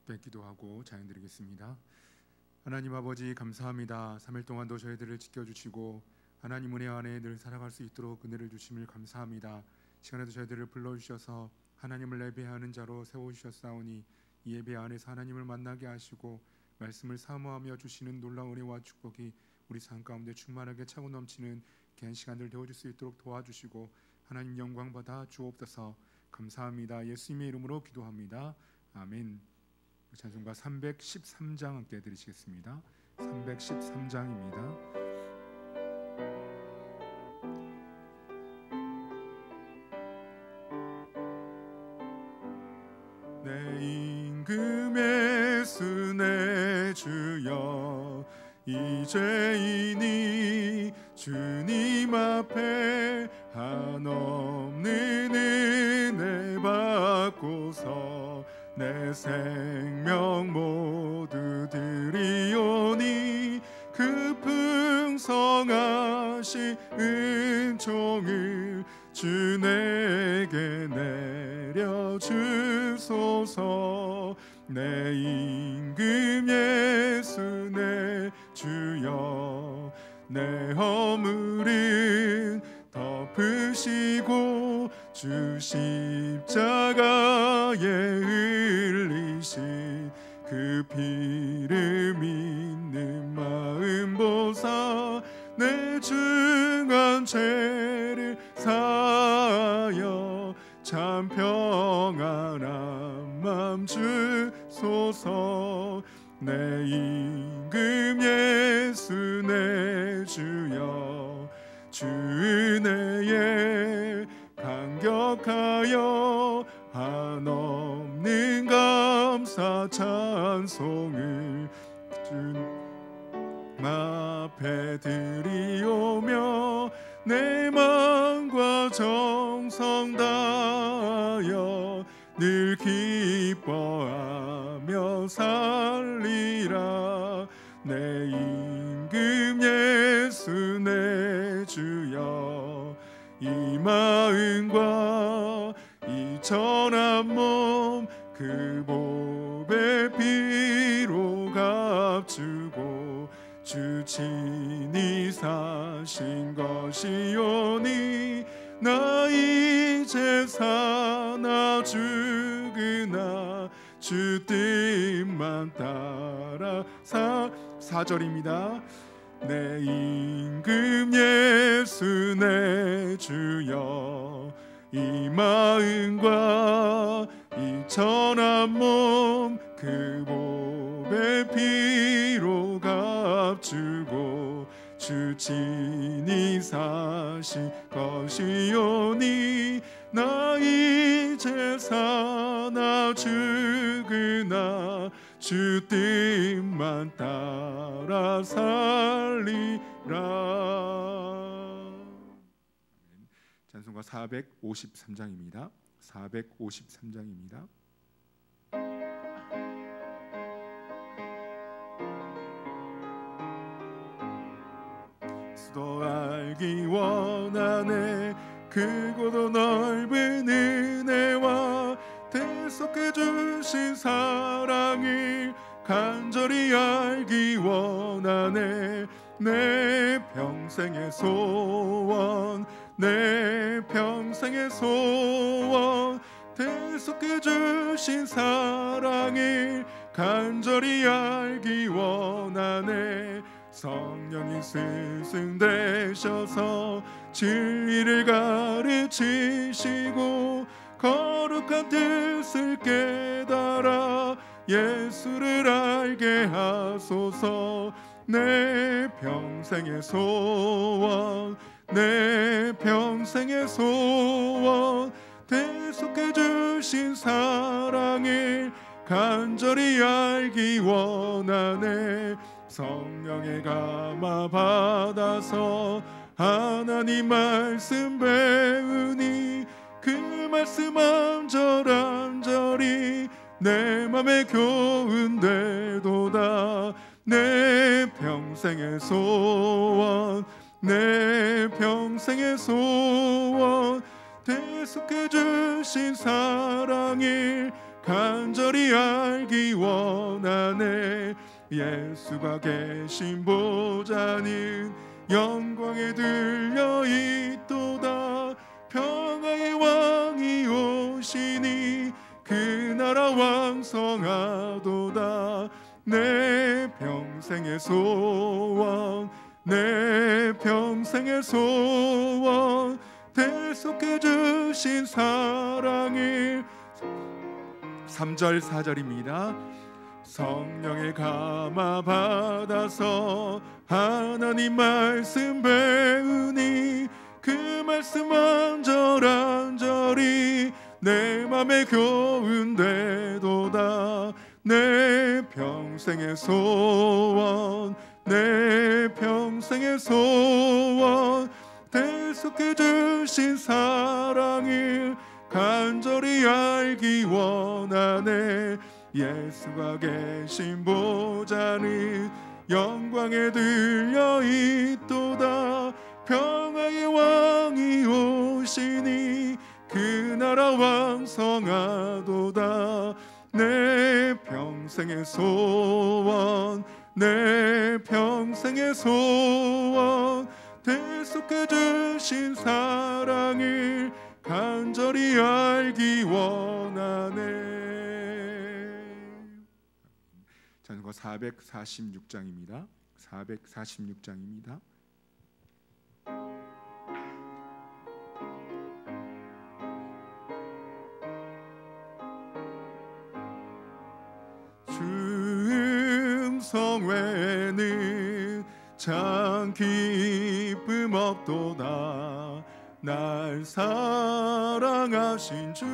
때 기도하고 찬양드리겠습니다. 하나님 아버지 감사합니다. 3일 동안도 저희들을 지켜주시고 하나님 은혜 안에 늘 살아갈 수 있도록 은혜를 주심을 감사합니다. 시간에도 저희들을 불러주셔서 하나님을 예배하는 자로 세워주셨사오니 이 예배 안에서 하나님을 만나게 하시고 말씀을 사모하며 주시는 놀라운 은혜와 축복이 우리 삶 가운데 충만하게 차고 넘치는 귀한 시간들 되어줄 수 있도록 도와주시고 하나님 영광 받아 주옵소서. 감사합니다. 예수님의 이름으로 기도합니다. 아멘. 찬송가 313장 함께 드리시겠습니다. 313장입니다. 내 임금 예수 내 주여 이제이니 주님 앞에 한없는 은혜 받고서 내 생명 모두 드리오니 그 풍성하신 은총을 주 내게 내려주소서. 내 임금 예수 내 주여 내 허물은 덮으시고 주 십자가에 흘리신 그 피를 믿는 마음 보사 내 중한 죄를 사하여 참 평안한 맘 주소서. 내 임금 예수 내 주여 주 은혜에 감격하여 한없는 감사 찬송을 주 앞에 드리오며 내 마음과 정성 다하여 늘 기뻐하며 살리라. 내 임금 예수 내 주여 이 마음과 이 천한 몸 그 보배 피로 값주고 주 친히 사신 것이오니 나 이제 사나 죽으나 주 뜻만 따라 4절입니다. 내 임금 예수 내 주여 이 마음과 이 천한 몸 그 보배 피로 값주고 주 친히 사신 것이오니 나 이제 사나 죽으나 주 뜻만 따라 살리라. 찬송가 453장입니다. 453장입니다. 수도 알기 원하네 크고도 넓은 은혜와 대속해 주신 사랑을 간절히 알기 원하네. 내 평생의 소원 내 평생의 소원 대속해 주신 사랑을 간절히 알기 원하네. 성령이 스승되셔서 진리를 가르치시고 거룩한 뜻을 깨달아 예수를 알게 하소서. 내 평생의 소원 내 평생의 소원 대속해 주신 사랑을 간절히 알기 원하네. 성령의 감화 받아서 하나님 말씀 배우니 그 말씀 한절한절이 내 맘에 교훈되도다. 내 평생의 소원 내 평생의 소원 대속해 주신 사랑을 간절히 알기 원하네. 예수가 계신 보좌는 영광에 들려 있도다. 평화의 왕이 오시니 그 나라 왕성하도다. 내 평생의 소원, 내 평생의 소원, 대속해 주신 사랑을. 3절 4절입니다. 성령의 감화 받아서 하나님 말씀 배우니 그 말씀 안절안절이 내 맘에 교훈되도다. 내 평생의 소원, 내 평생의 소원, 대속해 주신 사랑을 간절히 알기 원하네. 예수가 계신 보좌는 영광에 들려 있도다. 평화의 왕이 오시니 그 나라 왕성하도다. 내 평생의 소원, 내 평생의 소원, 대속해 주신 사랑을 간절히 알기 원하네. 전거 446장입니다. 446장입니다. 주 음성 외에는 참 기쁨 없도다. 날 사랑하신 주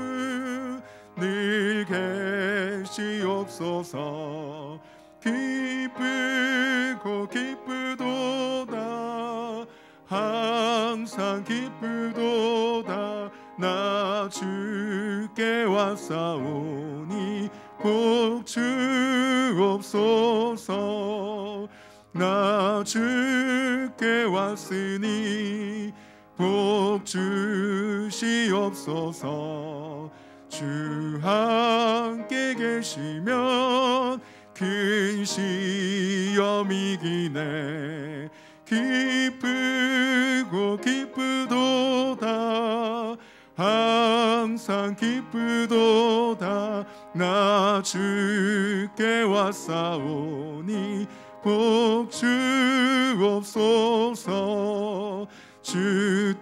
늘 계시옵소서. 기쁘고 기쁘도다. 항상 기쁘도다. 나 주께 왔사오니 복 주옵소서. 나 주께 왔으니 복 주시옵소서. 주 함께 계시면 큰 시험이 기네. 기쁘고 기쁘도다. 항상 기쁘도다. 나 주께 왔사오니 복 주옵소서. 주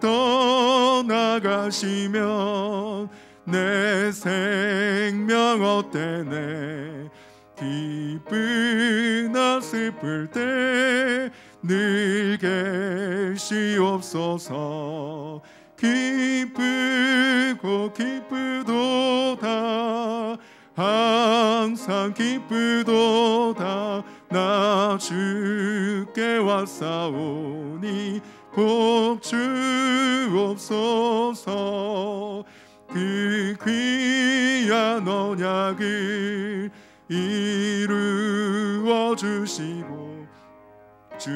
떠나가시면 내 생명 어때네. 기쁘나 슬플 때 늘 계시옵소서. 기쁘고 기쁘도다. 항상 기쁘도다. 나 주께 왔사오니 복 주옵소서. 그 귀한 언약을 이루어 주시고 주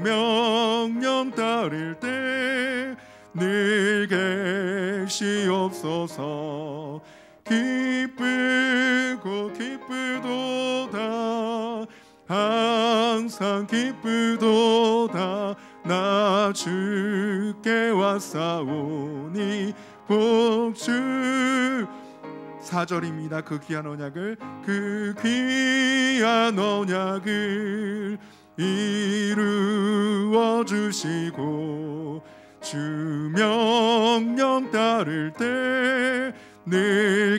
명령 따를 때 늘 계시옵소서. 기쁘고 기쁘도다. 항상 기쁘도다. 나 주께 왔사오니 복 주. 4절입니다. 그 귀한 언약을, 그 귀한 언약을 이루어 주시고 주 명령 따를 때 늘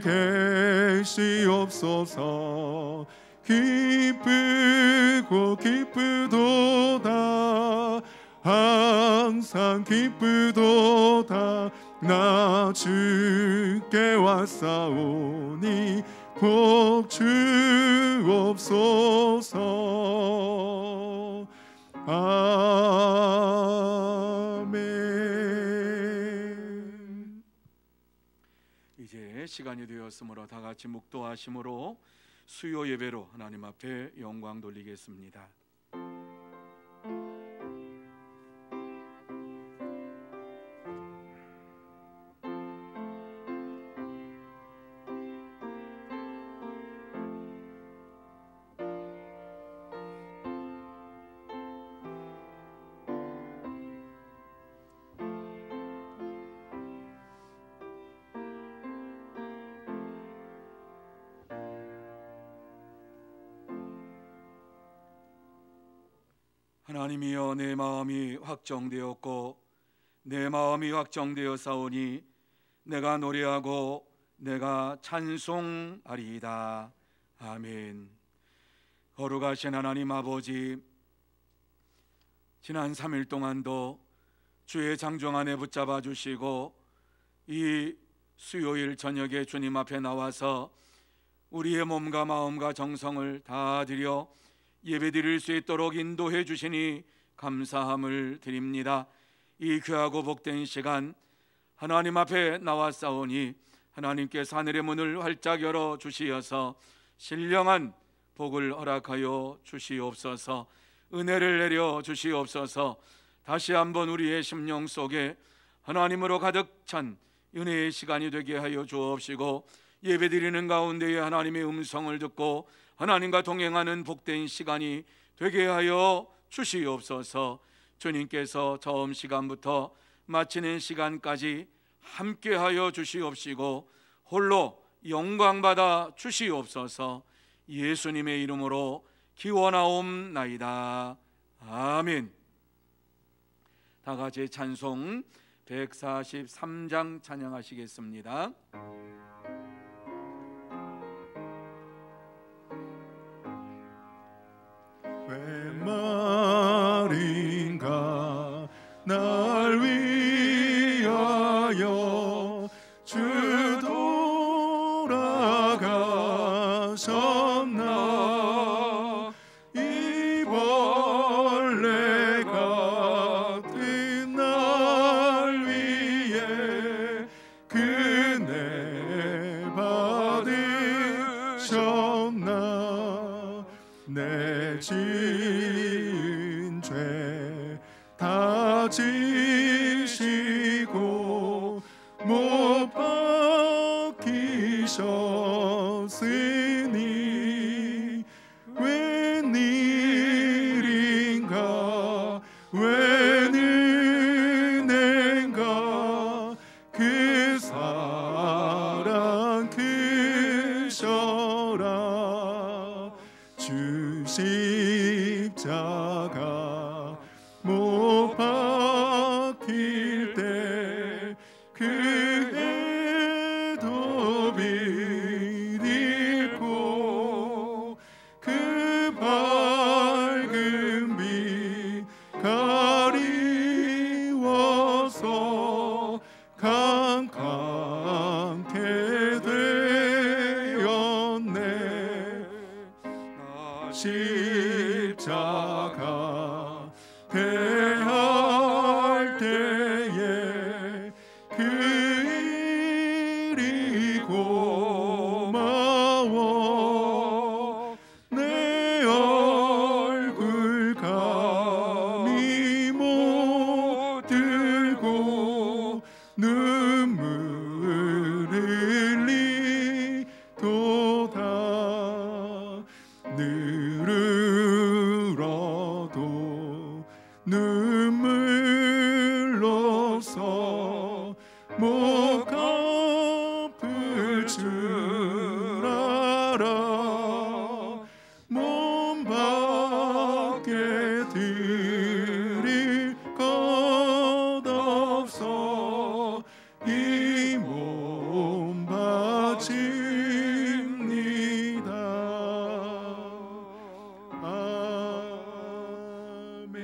계시옵소서. 기쁘고 기쁘도다. 항상 기쁘도다. 나 주께 왔사오니 복 주옵소서. 아멘. 이제 시간이 되었으므로 다 같이 묵도하심으로 수요 예배로 하나님 앞에 영광 돌리겠습니다. 하나님이여, 내 마음이 확정되었고 내 마음이 확정되어 싸우니 내가 노래하고 내가 찬송하리이다. 아멘. 거룩하신 하나님 아버지, 지난 3일 동안도 주의 장정 안에 붙잡아 주시고 이 수요일 저녁에 주님 앞에 나와서 우리의 몸과 마음과 정성을 다 드려 예배드릴 수 있도록 인도해 주시니 감사함을 드립니다. 이 귀하고 복된 시간 하나님 앞에 나왔사오니 하나님께서 하늘의 문을 활짝 열어 주시어서 신령한 복을 허락하여 주시옵소서. 은혜를 내려 주시옵소서. 다시 한번 우리의 심령 속에 하나님으로 가득 찬 은혜의 시간이 되게 하여 주옵시고, 예배드리는 가운데에 하나님의 음성을 듣고 하나님과 동행하는 복된 시간이 되게 하여 주시옵소서. 주님께서 처음 시간부터 마치는 시간까지 함께하여 주시옵시고 홀로 영광받아 주시옵소서. 예수님의 이름으로 기원하옵나이다. 아멘. 다 같이 찬송 143장 찬양하시겠습니다. 왜 말인가 날 위하여 주 돌아가셨나. 이 벌레 같은 날 위해 그네 받으셨나. 내 지은 죄 다 지시고 못 박히셨으니 웬일인가 웬은혜인가 그 사랑 크셔라. 주 십자가 못 박힐 때 그 애도빛 잃고 그 밝은 빛 가리워서 캄캄케 되었네. 십자가 대할 때에 그 일이 고마워. 내 얼굴 감히 못 들고 눈물 흘리도다. 늘으러도 눈물로서 못 갚을 줄 알아. 몸 밖에 드릴 것 없어 이 몸 바칩니다. 아멘.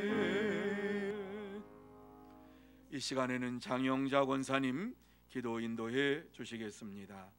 이 시간에는 장영자 권사님 기도 인도해 주시겠습니다.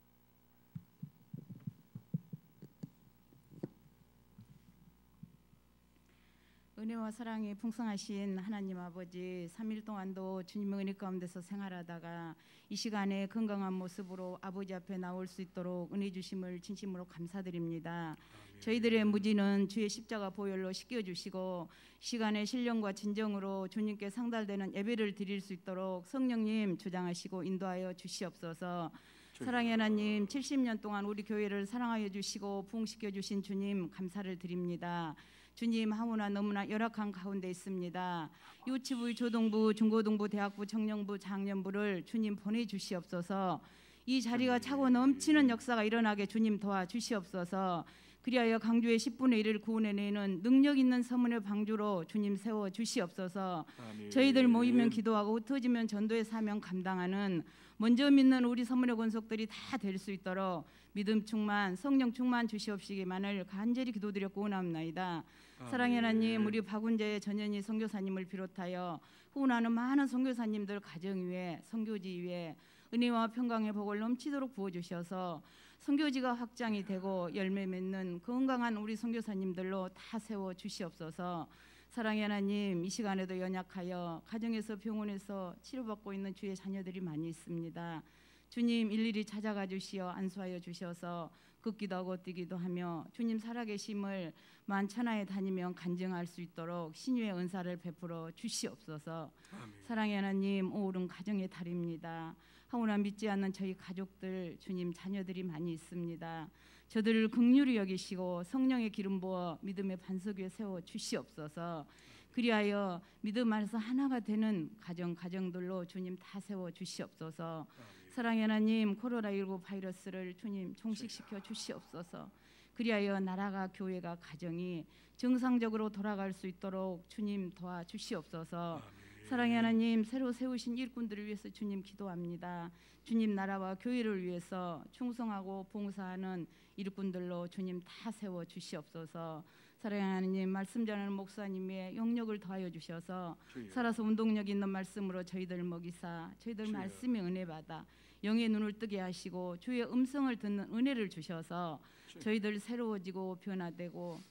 은혜와 사랑이 풍성하신 하나님 아버지, 3일 동안도 주님의 은혜 가운데서 생활하다가 이 시간에 건강한 모습으로 아버지 앞에 나올 수 있도록 은혜 주심을 진심으로 감사드립니다. 저희들의 무지는 주의 십자가 보혈로 씻겨주시고 시간의 신령과 진정으로 주님께 상달되는 예배를 드릴 수 있도록 성령님 주장하시고 인도하여 주시옵소서. 사랑의 하나님, 70년 동안 우리 교회를 사랑하여 주시고 부흥시켜 주신 주님 감사를 드립니다. 주님, 하무나 너무나 열악한 가운데 있습니다. 유치부, 조동부, 중고등부, 대학부, 청년부, 장년부를 주님 보내주시옵소서. 이 자리가 차고 넘치는 역사가 일어나게 주님 도와주시옵소서. 그리하여 강주의 10분의 1을 구원해내는 능력 있는 서문의 방주로 주님 세워 주시옵소서. 아멘. 저희들 모이면 기도하고 흩어지면 전도의 사명 감당하는 먼저 믿는 우리 서문의 권속들이 다 될 수 있도록 믿음 충만, 성령 충만 주시옵시기만을 간절히 기도드렸고 원합나이다. 사랑의 하나님, 우리 박운재 전현희 선교사님을 비롯하여 후원하는 많은 선교사님들 가정 위에, 선교지 위에 은혜와 평강의 복을 넘치도록 부어주셔서 선교지가 확장이 되고 열매 맺는 건강한 우리 선교사님들로 다 세워 주시옵소서. 사랑의 하나님, 이 시간에도 연약하여 가정에서 병원에서 치료받고 있는 주의 자녀들이 많이 있습니다. 주님 일일이 찾아가 주시어 안수하여 주셔서 걷기도 하고 뛰기도 하며 주님 살아계심을 만천하에 다니면 간증할 수 있도록 신유의 은사를 베풀어 주시옵소서. 아멘. 사랑의 하나님, 오늘은 가정의 달입니다. 하오나 믿지 않는 저희 가족들, 주님 자녀들이 많이 있습니다. 저들을 긍휼히 여기시고 성령의 기름 부어 믿음의 반석 위에 세워 주시옵소서. 그리하여 믿음 안에서 하나가 되는 가정들로 주님 다 세워 주시옵소서. 사랑의 하나님, 코로나19 바이러스를 주님 종식시켜 주시옵소서. 그리하여 나라가, 교회가, 가정이 정상적으로 돌아갈 수 있도록 주님 도와주시옵소서. 사랑의 하나님, 새로 세우신 일꾼들을 위해서 주님 기도합니다. 주님 나라와 교회를 위해서 충성하고 봉사하는 일꾼들로 주님 다 세워 주시옵소서. 사랑의 하나님, 말씀 전하는 목사님의 영역을 더하여 주셔서 살아서 운동력 있는 말씀으로 저희들 먹이사 저희들 말씀의 은혜 받아 영의 눈을 뜨게 하시고 주의 음성을 듣는 은혜를 주셔서 저희들 새로워지고 변화되고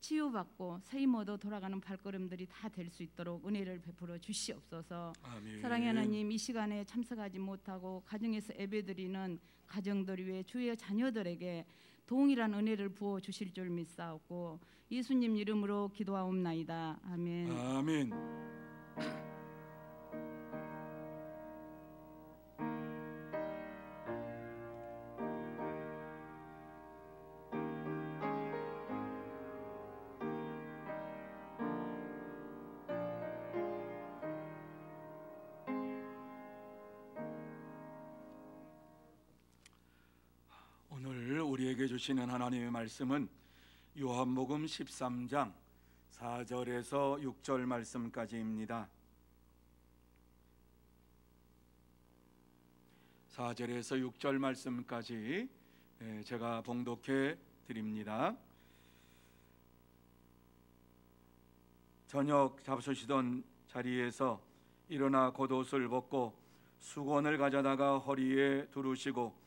치유받고 새 힘 얻어 돌아가는 발걸음들이 다 될 수 있도록 은혜를 베풀어 주시옵소서. 아멘. 사랑의 하나님, 이 시간에 참석하지 못하고 가정에서 예배드리는 가정들 위해 주의 자녀들에게 동일한 은혜를 부어 주실 줄 믿사옵고 예수님 이름으로 기도하옵나이다. 아멘. 아멘. 오늘 우리에게 주시는 하나님의 말씀은 요한복음 13장 4절에서 6절 말씀까지입니다. 4절에서 6절 말씀까지 제가 봉독해 드립니다. 저녁 잡수시던 자리에서 일어나 겉옷을 벗고 수건을 가져다가 허리에 두르시고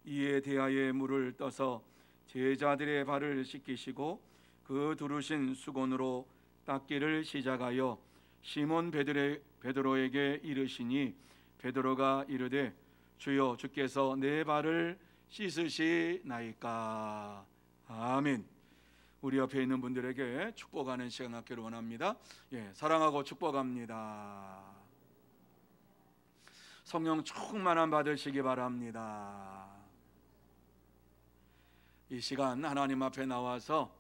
이에 대하여 물을 떠서 제자들의 발을 씻기시고 그 두르신 수건으로 닦기를 시작하여 시몬 베드로에게 이르시니 베드로가 이르되 주여 주께서 내 발을 씻으시나이까. 아멘. 우리 옆에 있는 분들에게 축복하는 시간 갖기를 원합니다. 사랑하고 축복합니다. 성령 충만함 받으시기 바랍니다. 이 시간 하나님 앞에 나와서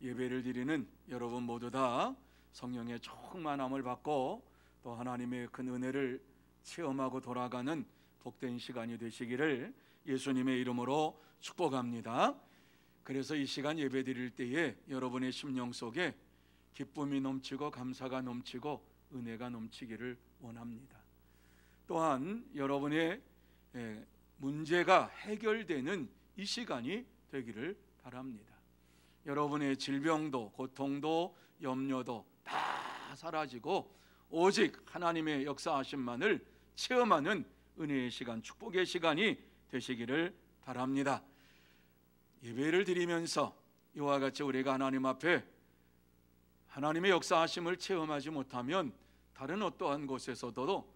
예배를 드리는 여러분 모두 다 성령의 충만함을 받고 또 하나님의 큰 은혜를 체험하고 돌아가는 복된 시간이 되시기를 예수님의 이름으로 축복합니다. 그래서 이 시간 예배 드릴 때에 여러분의 심령 속에 기쁨이 넘치고 감사가 넘치고 은혜가 넘치기를 원합니다. 또한 여러분의 문제가 해결되는 이 시간이 되기를 바랍니다. 여러분의 질병도 고통도 염려도 다 사라지고 오직 하나님의 역사하심만을 체험하는 은혜의 시간, 축복의 시간이 되시기를 바랍니다. 예배를 드리면서 이와 같이 우리가 하나님 앞에 하나님의 역사하심을 체험하지 못하면 다른 어떠한 곳에서도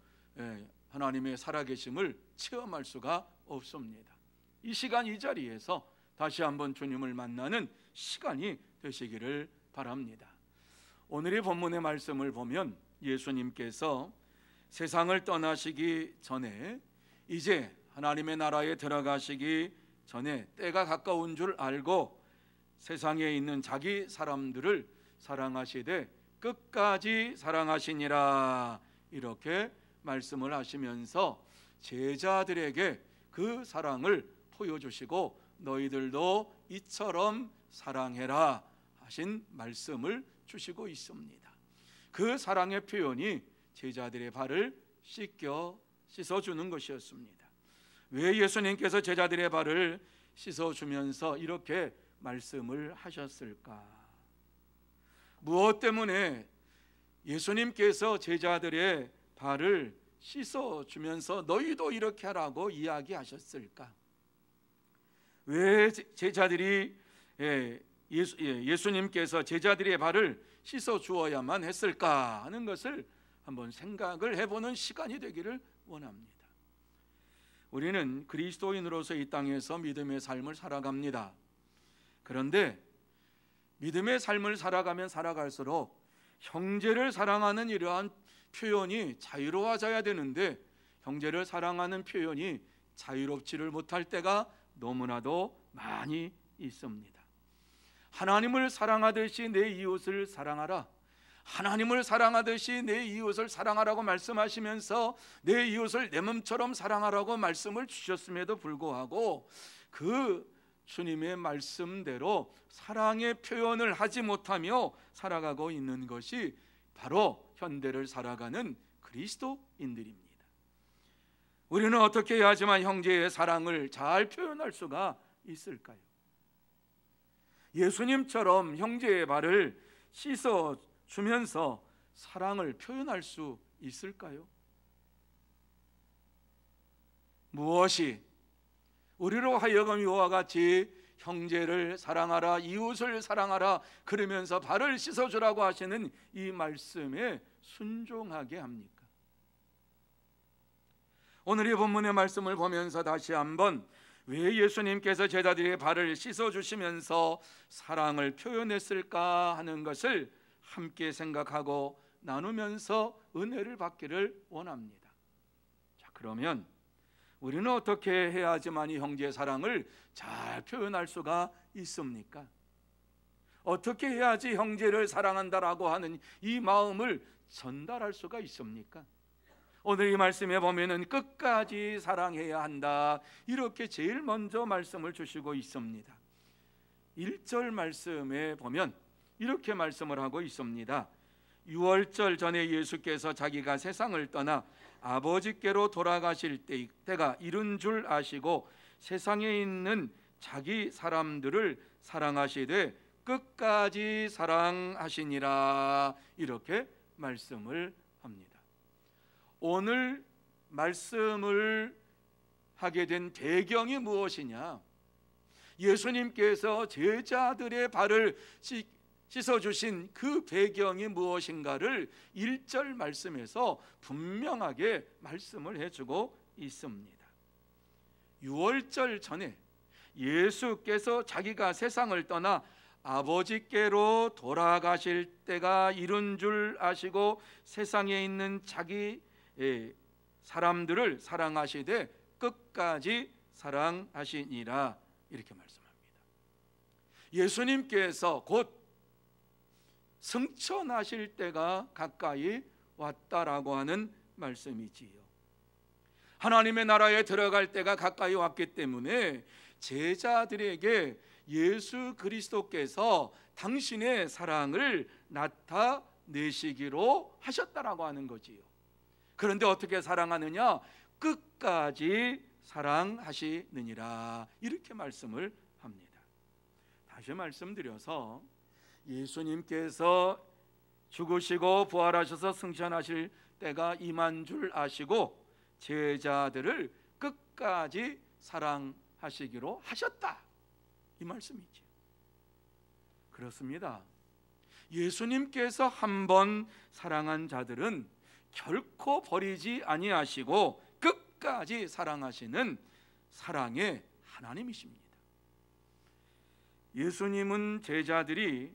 하나님의 살아계심을 체험할 수가 없습니다. 이 시간 이 자리에서 다시 한번 주님을 만나는 시간이 되시기를 바랍니다. 오늘의 본문의 말씀을 보면 예수님께서 세상을 떠나시기 전에 이제 하나님의 나라에 들어가시기 전에 때가 가까운 줄 알고 세상에 있는 자기 사람들을 사랑하시되 끝까지 사랑하시니라 이렇게 말씀을 하시면서 제자들에게 그 사랑을 보여주시고 너희들도 이처럼 사랑해라 하신 말씀을 주시고 있습니다. 그 사랑의 표현이 제자들의 발을 씻어주는 것이었습니다. 왜 예수님께서 제자들의 발을 씻어주면서 이렇게 말씀을 하셨을까? 무엇 때문에 예수님께서 제자들의 발을 씻어주면서 너희도 이렇게 하라고 이야기하셨을까? 왜 제자들이 예수님께서 제자들의 발을 씻어주어야만 했을까 하는 것을 한번 생각을 해보는 시간이 되기를 원합니다. 우리는 그리스도인으로서 이 땅에서 믿음의 삶을 살아갑니다. 그런데 믿음의 삶을 살아가면 살아갈수록 형제를 사랑하는 이러한 표현이 자유로워져야 되는데 형제를 사랑하는 표현이 자유롭지를 못할 때가 너무나도 많이 있습니다. 하나님을 사랑하듯이 내 이웃을 사랑하라, 하나님을 사랑하듯이 내 이웃을 사랑하라고 말씀하시면서 내 이웃을 내 몸처럼 사랑하라고 말씀을 주셨음에도 불구하고 그 주님의 말씀대로 사랑의 표현을 하지 못하며 살아가고 있는 것이 바로 현대를 살아가는 그리스도인들입니다. 우리는 어떻게 해야지만 형제의 사랑을 잘 표현할 수가 있을까요? 예수님처럼 형제의 발을 씻어주면서 사랑을 표현할 수 있을까요? 무엇이 우리로 하여금 이와 같이 형제를 사랑하라, 이웃을 사랑하라 그러면서 발을 씻어주라고 하시는 이 말씀에 순종하게 합니까? 오늘 이 본문의 말씀을 보면서 다시 한번 왜 예수님께서 제자들의 발을 씻어주시면서 사랑을 표현했을까 하는 것을 함께 생각하고 나누면서 은혜를 받기를 원합니다. 자, 그러면 우리는 어떻게 해야지만 이 형제의 사랑을 잘 표현할 수가 있습니까? 어떻게 해야지 형제를 사랑한다라고 하는 이 마음을 전달할 수가 있습니까? 오늘 이 말씀에 보면은 끝까지 사랑해야 한다 이렇게 제일 먼저 말씀을 주시고 있습니다. 1절 말씀에 보면 이렇게 말씀을 하고 있습니다. 6월절 전에 예수께서 자기가 세상을 떠나 아버지께로 돌아가실 때가 이른 줄 아시고 세상에 있는 자기 사람들을 사랑하시되 끝까지 사랑하시니라 이렇게 말씀을 합니다. 오늘 말씀을 하게 된 배경이 무엇이냐? 예수님께서 제자들의 발을 씻어주신 그 배경이 무엇인가를 1절 말씀에서 분명하게 말씀을 해주고 있습니다. 6월절 전에 예수께서 자기가 세상을 떠나 아버지께로 돌아가실 때가 이른 줄 아시고 세상에 있는 자기 사람들을 사랑하시되 끝까지 사랑하시니라 이렇게 말씀합니다. 예수님께서 곧 승천하실 때가 가까이 왔다라고 하는 말씀이지요. 하나님의 나라에 들어갈 때가 가까이 왔기 때문에 제자들에게 예수 그리스도께서 당신의 사랑을 나타내시기로 하셨다라고 하는 거지요. 그런데 어떻게 사랑하느냐? 끝까지 사랑하시느니라 이렇게 말씀을 합니다. 다시 말씀드려서 예수님께서 죽으시고 부활하셔서 승천하실 때가 임한 줄 아시고 제자들을 끝까지 사랑하시기로 하셨다 이 말씀이죠. 그렇습니다. 예수님께서 한번 사랑한 자들은 결코 버리지 아니하시고 끝까지 사랑하시는 사랑의 하나님이십니다. 예수님은 제자들이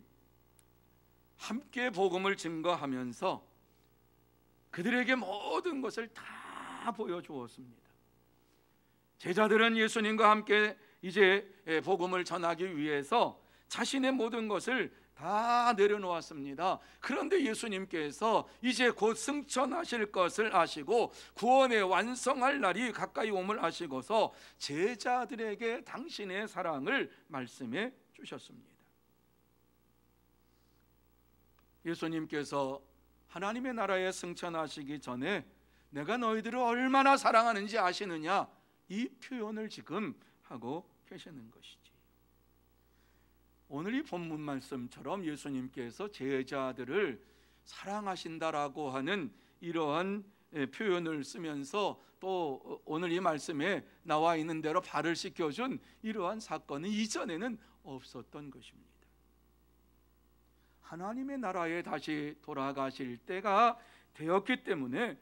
함께 복음을 증거하면서 그들에게 모든 것을 다 보여주었습니다. 제자들은 예수님과 함께 이제 복음을 전하기 위해서 자신의 모든 것을 다 내려놓았습니다. 그런데 예수님께서 이제 곧 승천하실 것을 아시고 구원의 완성할 날이 가까이 옴을 아시고서 제자들에게 당신의 사랑을 말씀해 주셨습니다. 예수님께서 하나님의 나라에 승천하시기 전에 내가 너희들을 얼마나 사랑하는지 아시느냐, 이 표현을 지금 하고 계시는 것이지. 오늘 이 본문 말씀처럼 예수님께서 제자들을 사랑하신다라고 하는 이러한 표현을 쓰면서 또 오늘 이 말씀에 나와 있는 대로 발을 씻겨준 이러한 사건은 이전에는 없었던 것입니다. 하나님의 나라에 다시 돌아가실 때가 되었기 때문에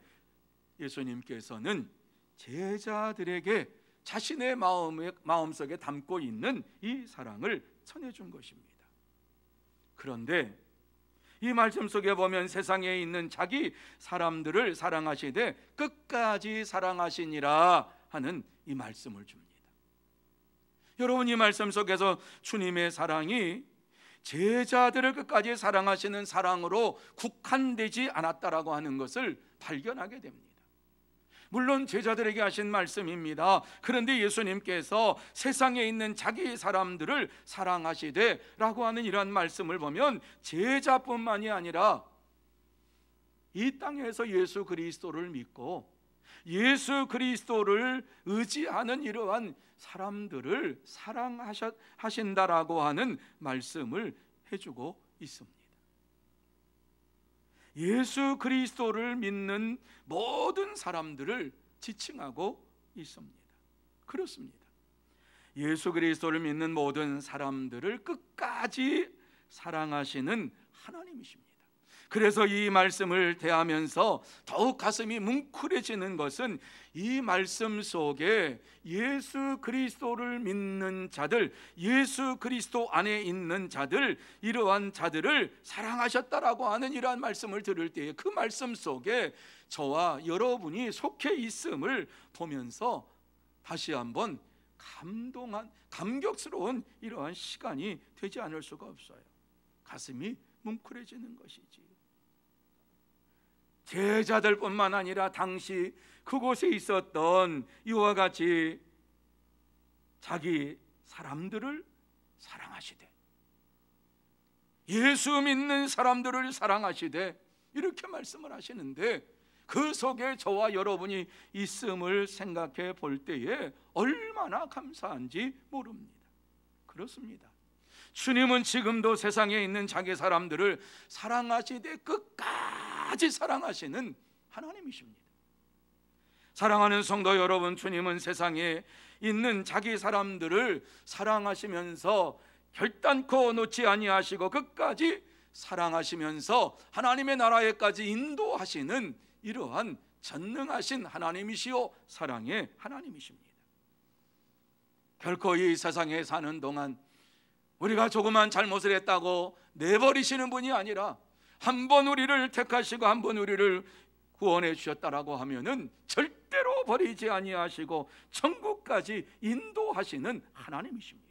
예수님께서는 제자들에게 자신의 마음속에 담고 있는 이 사랑을 전해준 것입니다. 그런데 이 말씀 속에 보면 세상에 있는 자기 사람들을 사랑하시되 끝까지 사랑하시니라 하는 이 말씀을 줍니다. 여러분, 이 말씀 속에서 주님의 사랑이 제자들을 끝까지 사랑하시는 사랑으로 국한되지 않았다라고 하는 것을 발견하게 됩니다. 물론 제자들에게 하신 말씀입니다. 그런데 예수님께서 세상에 있는 자기 사람들을 사랑하시되 라고 하는 이러한 말씀을 보면 제자뿐만이 아니라 이 땅에서 예수 그리스도를 믿고 예수 그리스도를 의지하는 이러한 사람들을 사랑하신다라고 하는 말씀을 해주고 있습니다. 예수 그리스도를 믿는 모든 사람들을 지칭하고 있습니다. 그렇습니다. 예수 그리스도를 믿는 모든 사람들을 끝까지 사랑하시는 하나님이십니다. 그래서 이 말씀을 대하면서 더욱 가슴이 뭉클해지는 것은 이 말씀 속에 예수 그리스도를 믿는 자들, 예수 그리스도 안에 있는 자들, 이러한 자들을 사랑하셨다라고 하는 이러한 말씀을 들을 때에 그 말씀 속에 저와 여러분이 속해 있음을 보면서 다시 한번 감격스러운 이러한 시간이 되지 않을 수가 없어요. 가슴이 뭉클해지는 것이지. 제자들뿐만 아니라 당시 그곳에 있었던 이와 같이 자기 사람들을 사랑하시되 예수 믿는 사람들을 사랑하시되 이렇게 말씀을 하시는데 그 속에 저와 여러분이 있음을 생각해 볼 때에 얼마나 감사한지 모릅니다. 그렇습니다. 주님은 지금도 세상에 있는 자기 사람들을 사랑하시되 끝까지 사랑하시는 하나님이십니다. 사랑하는 성도 여러분, 주님은 세상에 있는 자기 사람들을 사랑하시면서 결단코 놓지 아니하시고 끝까지 사랑하시면서 하나님의 나라에까지 인도하시는 이러한 전능하신 하나님이시요 사랑의 하나님이십니다. 결코 이 세상에 사는 동안 우리가 조그만 잘못을 했다고 내버리시는 분이 아니라 한 번 우리를 택하시고 한 번 우리를 구원해 주셨다라고 하면은 절대로 버리지 아니하시고 천국까지 인도하시는 하나님이십니다.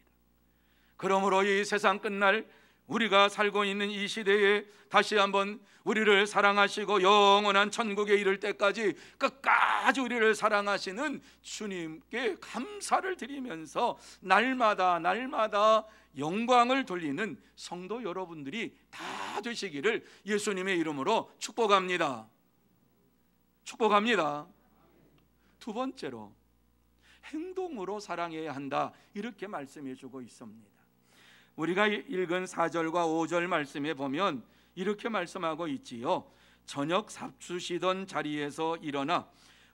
그러므로 이 세상 끝날 우리가 살고 있는 이 시대에 다시 한번 우리를 사랑하시고 영원한 천국에 이를 때까지 끝까지 우리를 사랑하시는 주님께 감사를 드리면서 날마다 영광을 돌리는 성도 여러분들이 다 되시기를 예수님의 이름으로 축복합니다. 축복합니다. 두 번째로 행동으로 사랑해야 한다, 이렇게 말씀해 주고 있습니다. 우리가 읽은 4절과 5절 말씀에 보면 이렇게 말씀하고 있지요. 저녁 잡수시던 자리에서 일어나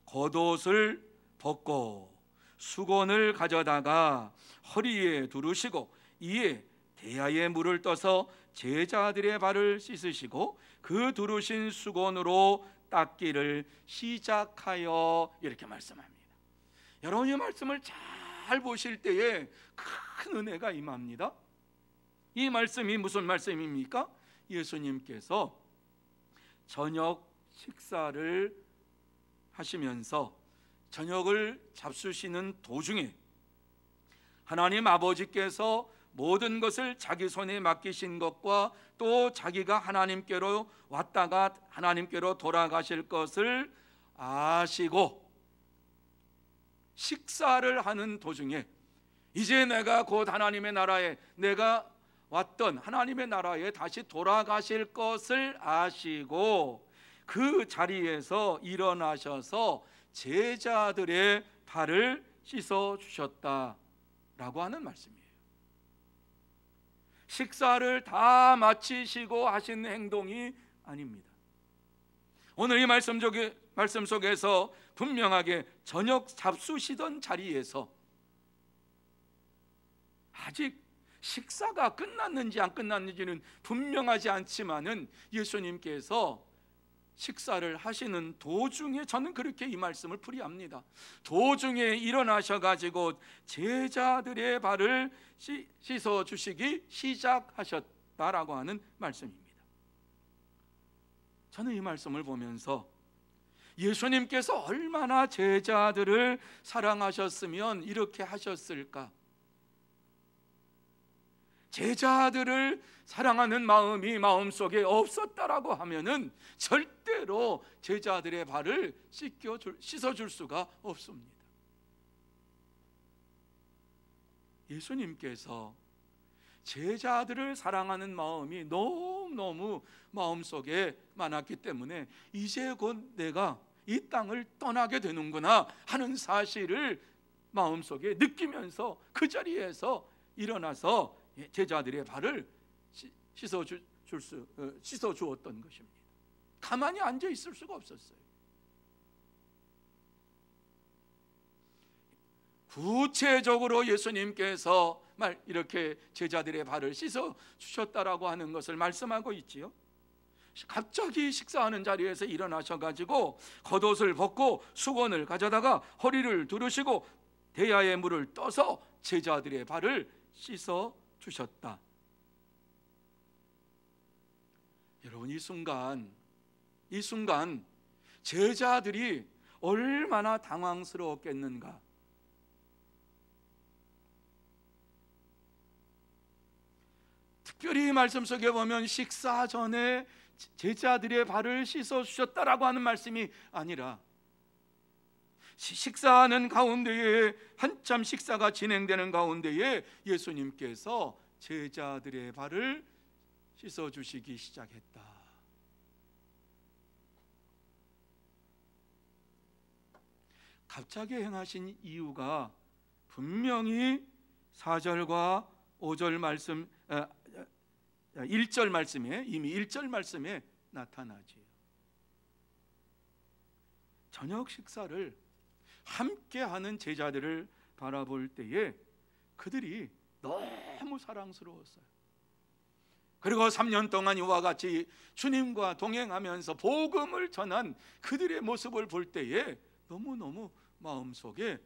겉옷을 벗고 수건을 가져다가 허리에 두르시고 이에 대야에 물을 떠서 제자들의 발을 씻으시고 그 두르신 수건으로 닦기를 시작하여, 이렇게 말씀합니다. 여러분, 이 말씀을 잘 보실 때에 큰 은혜가 임합니다. 이 말씀이 무슨 말씀입니까? 예수님께서 저녁 식사를 하시면서 저녁을 잡수시는 도중에 하나님 아버지께서 모든 것을 자기 손에 맡기신 것과 또 자기가 하나님께로 왔다가 하나님께로 돌아가실 것을 아시고 식사를 하는 도중에 이제 내가 곧 하나님의 나라에, 내가 왔던 하나님의 나라에 다시 돌아가실 것을 아시고 그 자리에서 일어나셔서 제자들의 발을 씻어 주셨다라고 하는 말씀이에요. 식사를 다 마치시고 하신 행동이 아닙니다. 오늘 이 말씀 속에서 분명하게 저녁 잡수시던 자리에서 아직 식사가 끝났는지 안 끝났는지는 분명하지 않지만은 예수님께서 식사를 하시는 도중에, 저는 그렇게 이 말씀을 풀이합니다. 도중에 일어나셔가지고 제자들의 발을 씻어 주시기 시작하셨다라고 하는 말씀입니다. 저는 이 말씀을 보면서 예수님께서 얼마나 제자들을 사랑하셨으면 이렇게 하셨을까? 제자들을 사랑하는 마음이 마음속에 없었다라고 하면은 절대로 제자들의 발을 씻어줄 수가 없습니다. 예수님께서 제자들을 사랑하는 마음이 너무너무 마음속에 많았기 때문에 이제 곧 내가 이 땅을 떠나게 되는구나 하는 사실을 마음속에 느끼면서 그 자리에서 일어나서 제자들의 발을 씻어 주었던 것입니다. 가만히 앉아 있을 수가 없었어요. 구체적으로 예수님께서 이렇게 제자들의 발을 씻어 주셨다라고 하는 것을 말씀하고 있지요. 갑자기 식사하는 자리에서 일어나셔가지고 겉옷을 벗고 수건을 가져다가 허리를 두르시고 대야에 물을 떠서 제자들의 발을 씻어 주셨다. 여러분, 이 순간 제자들이 얼마나 당황스러웠겠는가. 특별히 말씀 속에 보면 식사 전에 제자들의 발을 씻어 주셨다라고 하는 말씀이 아니라 식사하는 가운데에, 한참 식사가 진행되는 가운데에 예수님께서 제자들의 발을 씻어 주시기 시작했다. 갑자기 행하신 이유가 분명히 4절과 5절 말씀, 1절 말씀에, 이미 1절 말씀에 나타나지요. 저녁 식사를 함께 하는 제자들을 바라볼 때에 그들이 너무 사랑스러웠어요. 그리고 3년 동안 이와 같이 주님과 동행하면서 복음을 전한 그들의 모습을 볼 때에 너무너무 마음속에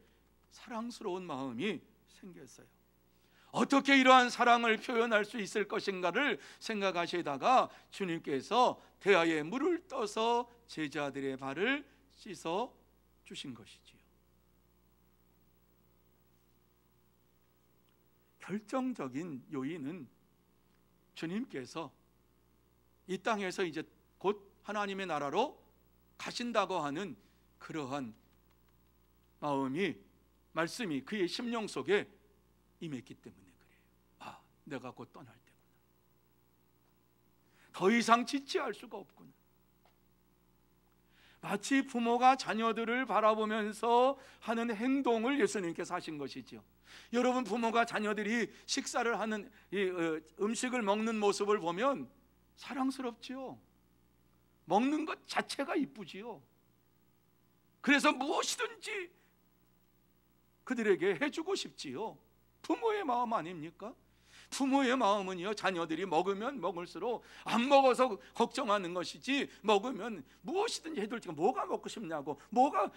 사랑스러운 마음이 생겼어요. 어떻게 이러한 사랑을 표현할 수 있을 것인가를 생각하시다가 주님께서 대야에 물을 떠서 제자들의 발을 씻어 주신 것이지요. 결정적인 요인은 주님께서 이 땅에서 이제 곧 하나님의 나라로 가신다고 하는 그러한 마음이, 말씀이 그의 심령 속에 임했기 때문에 그래요. 아, 내가 곧 떠날 때구나. 더 이상 지체할 수가 없구나. 마치 부모가 자녀들을 바라보면서 하는 행동을 예수님께서 하신 것이죠. 여러분, 부모가 자녀들이 식사를 하는 음식을 먹는 모습을 보면 사랑스럽지요. 먹는 것 자체가 이쁘지요. 그래서 무엇이든지 그들에게 해주고 싶지요. 부모의 마음 아닙니까? 부모의 마음은요, 자녀들이 먹으면 먹을수록 안 먹어서 걱정하는 것이지, 먹으면 무엇이든지 해줄 테니까 뭐가 먹고 싶냐고, 뭐가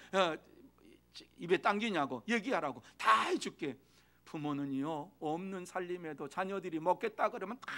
입에 당기냐고 얘기하라고 다 해줄게. 부모는요, 없는 살림에도 자녀들이 먹겠다 그러면 다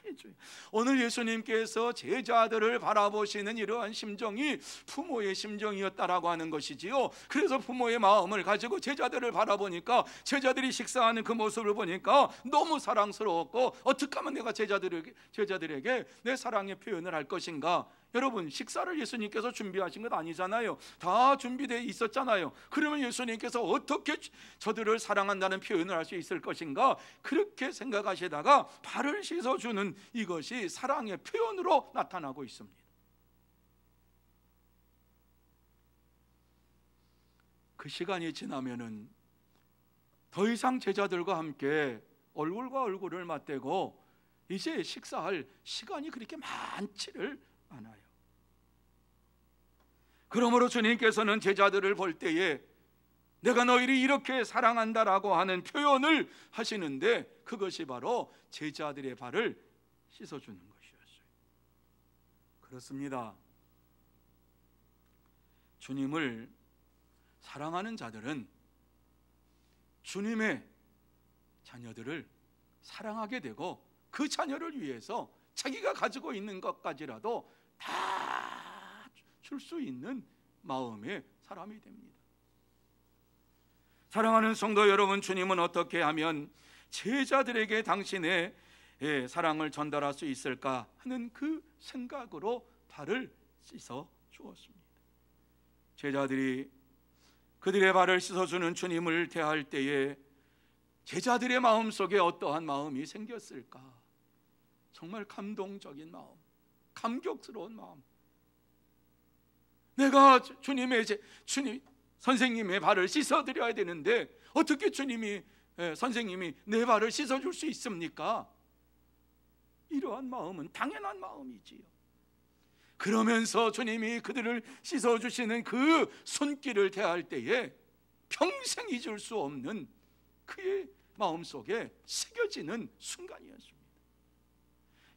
해줘요. 오늘 예수님께서 제자들을 바라보시는 이러한 심정이 부모의 심정이었다라고 하는 것이지요. 그래서 부모의 마음을 가지고 제자들을 바라보니까, 제자들이 식사하는 그 모습을 보니까 너무 사랑스러웠고, 어떻게 하면 내가 제자들에게 내 사랑의 표현을 할 것인가. 여러분, 식사를 예수님께서 준비하신 것 아니잖아요. 다 준비되어 있었잖아요. 그러면 예수님께서 어떻게 저들을 사랑한다는 표현을 할 수 있을 것인가, 그렇게 생각하시다가 발을 씻어주는 이것이 사랑의 표현으로 나타나고 있습니다. 그 시간이 지나면은 더 이상 제자들과 함께 얼굴과 얼굴을 맞대고 이제 식사할 시간이 그렇게 많지를 않아요. 그러므로 주님께서는 제자들을 볼 때에 내가 너희를 이렇게 사랑한다라고 하는 표현을 하시는데, 그것이 바로 제자들의 발을 씻어주는 것이었어요. 그렇습니다. 주님을 사랑하는 자들은 주님의 자녀들을 사랑하게 되고, 그 자녀를 위해서 자기가 가지고 있는 것까지라도 다 줄 수 있는 마음의 사람이 됩니다. 사랑하는 성도 여러분, 주님은 어떻게 하면 제자들에게 당신의 사랑을 전달할 수 있을까 하는 그 생각으로 발을 씻어 주었습니다. 제자들이 그들의 발을 씻어주는 주님을 대할 때에 제자들의 마음속에 어떠한 마음이 생겼을까? 정말 감동적인 마음, 감격스러운 마음. 내가 주님 선생님의 발을 씻어드려야 되는데 어떻게 선생님이 내 발을 씻어줄 수 있습니까? 이러한 마음은 당연한 마음이지요. 그러면서 주님이 그들을 씻어주시는 그 손길을 대할 때에 평생 잊을 수 없는 그의 마음속에 새겨지는 순간이었습니다.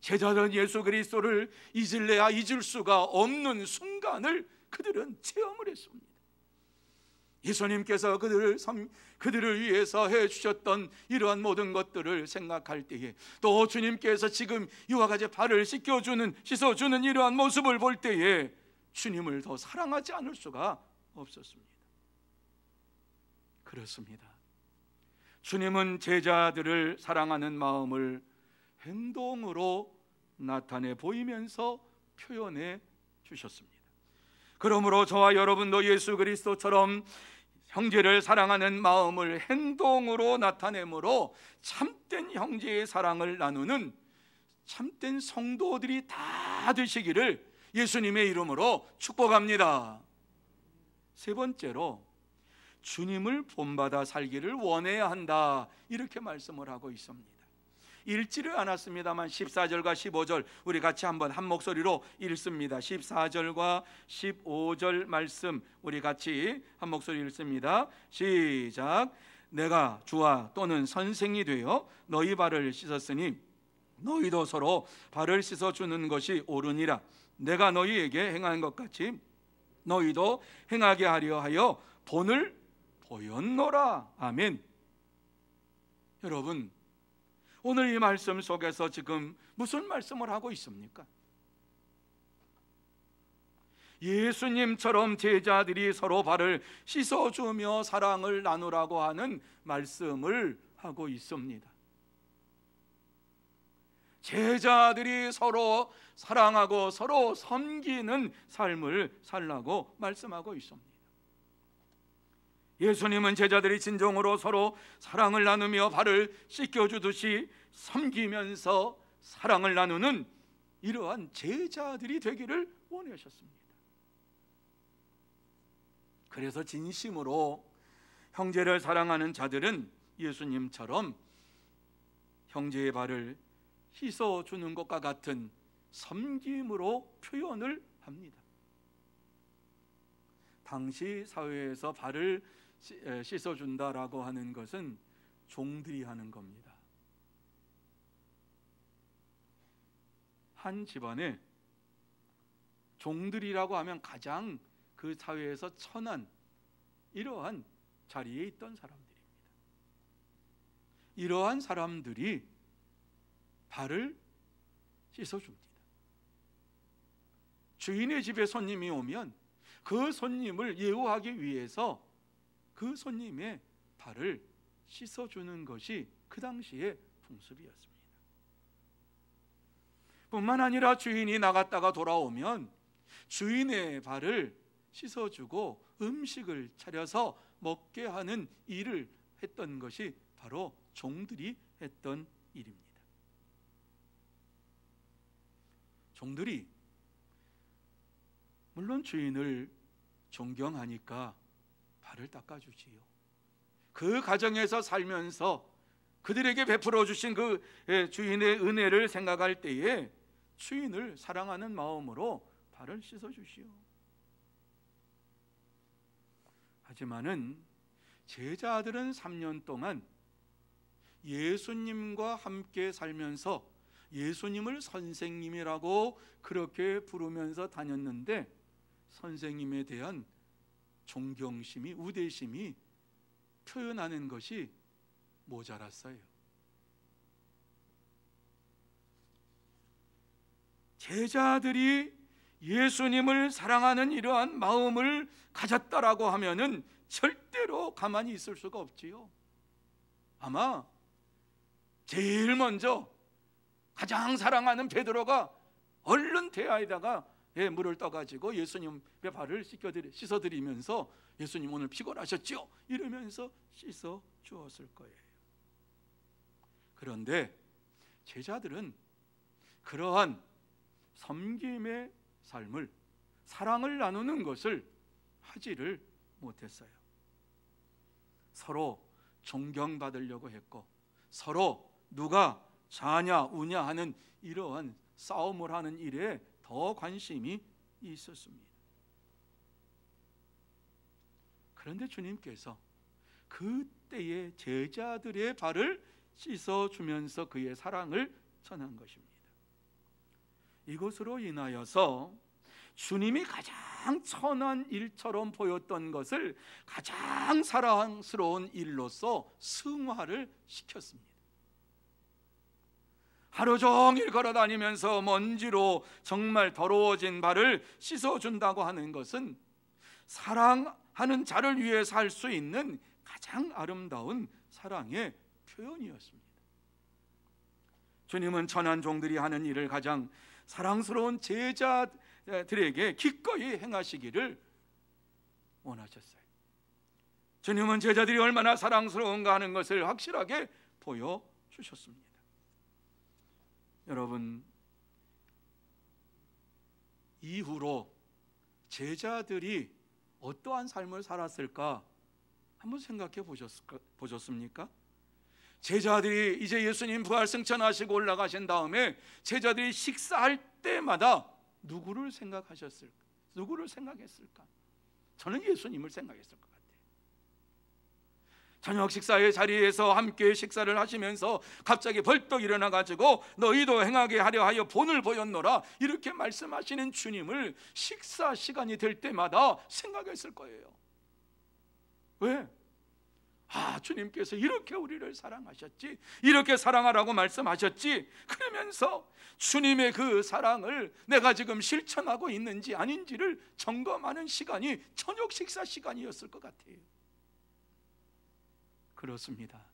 제자들은 예수 그리스도를 잊을래야 잊을 수가 없는 순간을 그들은 체험을 했습니다. 예수님께서 그들을 위해서 해주셨던 이러한 모든 것들을 생각할 때에, 또 주님께서 지금 이와 같이 발을 씻어주는 이러한 모습을 볼 때에 주님을 더 사랑하지 않을 수가 없었습니다. 그렇습니다. 주님은 제자들을 사랑하는 마음을 행동으로 나타내 보이면서 표현해 주셨습니다. 그러므로 저와 여러분도 예수 그리스도처럼 형제를 사랑하는 마음을 행동으로 나타내므로 참된 형제의 사랑을 나누는 참된 성도들이 다 되시기를 예수님의 이름으로 축복합니다. 세 번째로, 주님을 본받아 살기를 원해야 한다, 이렇게 말씀을 하고 있습니다. 읽지를 않았습니다만 14절과 15절 우리 같이 한번 한 목소리로 읽습니다. 14절과 15절 말씀 우리 같이 한 목소리 읽습니다. 시작. 내가 주와 또는 선생이 되어 너희 발을 씻었으니 너희도 서로 발을 씻어주는 것이 옳으니라. 내가 너희에게 행한 것 같이 너희도 행하게 하려 하여 본을 보였노라. 아멘. 여러분, 오늘 이 말씀 속에서 지금 무슨 말씀을 하고 있습니까? 예수님처럼 제자들이 서로 발을 씻어주며 사랑을 나누라고 하는 말씀을 하고 있습니다. 제자들이 서로 사랑하고 서로 섬기는 삶을 살라고 말씀하고 있습니다. 예수님은 제자들이 진정으로 서로 사랑을 나누며 발을 씻겨주듯이 섬기면서 사랑을 나누는 이러한 제자들이 되기를 원하셨습니다. 그래서 진심으로 형제를 사랑하는 자들은 예수님처럼 형제의 발을 씻어주는 것과 같은 섬김으로 표현을 합니다. 당시 사회에서 발을 씻어준다라고 하는 것은 종들이 하는 겁니다. 한 집안에 종들이라고 하면 가장 그 사회에서 천한 이러한 자리에 있던 사람들입니다. 이러한 사람들이 발을 씻어줍니다. 주인의 집에 손님이 오면 그 손님을 예우하기 위해서 그 손님의 발을 씻어주는 것이 그 당시의 풍습이었습니다. 뿐만 아니라 주인이 나갔다가 돌아오면 주인의 발을 씻어주고 음식을 차려서 먹게 하는 일을 했던 것이 바로 종들이 했던 일입니다. 종들이 물론 주인을 존경하니까 발을 닦아주지요. 그 가정에서 살면서 그들에게 베풀어 주신 그 주인의 은혜를 생각할 때에 주인을 사랑하는 마음으로 발을 씻어 주시오. 하지만은 제자들은 3년 동안 예수님과 함께 살면서 예수님을 선생님이라고 그렇게 부르면서 다녔는데 선생님에 대한 존경심이, 우대심이 표현하는 것이 모자랐어요. 제자들이 예수님을 사랑하는 이러한 마음을 가졌다라고 하면은 절대로 가만히 있을 수가 없지요. 아마 제일 먼저 가장 사랑하는 베드로가 얼른 대야에다가 물을 떠가지고 예수님의 발을 씻어드리면서 예수님 오늘 피곤하셨죠? 이러면서 씻어 주었을 거예요. 그런데 제자들은 그러한 섬김의 삶을, 사랑을 나누는 것을 하지를 못했어요. 서로 존경받으려고 했고 서로 누가 자냐 우냐 하는 이러한 싸움을 하는 일에 더 관심이 있었습니다. 그런데 주님께서 그때의 제자들의 발을 씻어주면서 그의 사랑을 전한 것입니다. 이것으로 인하여서 주님이 가장 천한 일처럼 보였던 것을 가장 사랑스러운 일로서 승화를 시켰습니다. 하루 종일 걸어다니면서 먼지로 정말 더러워진 발을 씻어준다고 하는 것은 사랑하는 자를 위해서 할 수 있는 가장 아름다운 사랑의 표현이었습니다. 주님은 천한 종들이 하는 일을 가장 사랑스러운 제자들에게 기꺼이 행하시기를 원하셨어요. 주님은 제자들이 얼마나 사랑스러운가 하는 것을 확실하게 보여주셨습니다. 여러분, 이후로 제자들이 어떠한 삶을 살았을까 한번 생각해 보셨습니까? 제자들이 이제 예수님 부활 승천하시고 올라가신 다음에 제자들이 식사할 때마다 누구를 생각하셨을까? 누구를 생각했을까? 저는 예수님을 생각했을 것 같아요. 저녁 식사의 자리에서 함께 식사를 하시면서 갑자기 벌떡 일어나 가지고 너희도 행하게 하려 하여 본을 보였노라 이렇게 말씀하시는 주님을 식사 시간이 될 때마다 생각했을 거예요. 왜? 주님께서 이렇게 우리를 사랑하셨지, 이렇게 사랑하라고 말씀하셨지. 그러면서 주님의 그 사랑을 내가 지금 실천하고 있는지 아닌지를 점검하는 시간이 저녁 식사 시간이었을 것 같아요. 그렇습니다.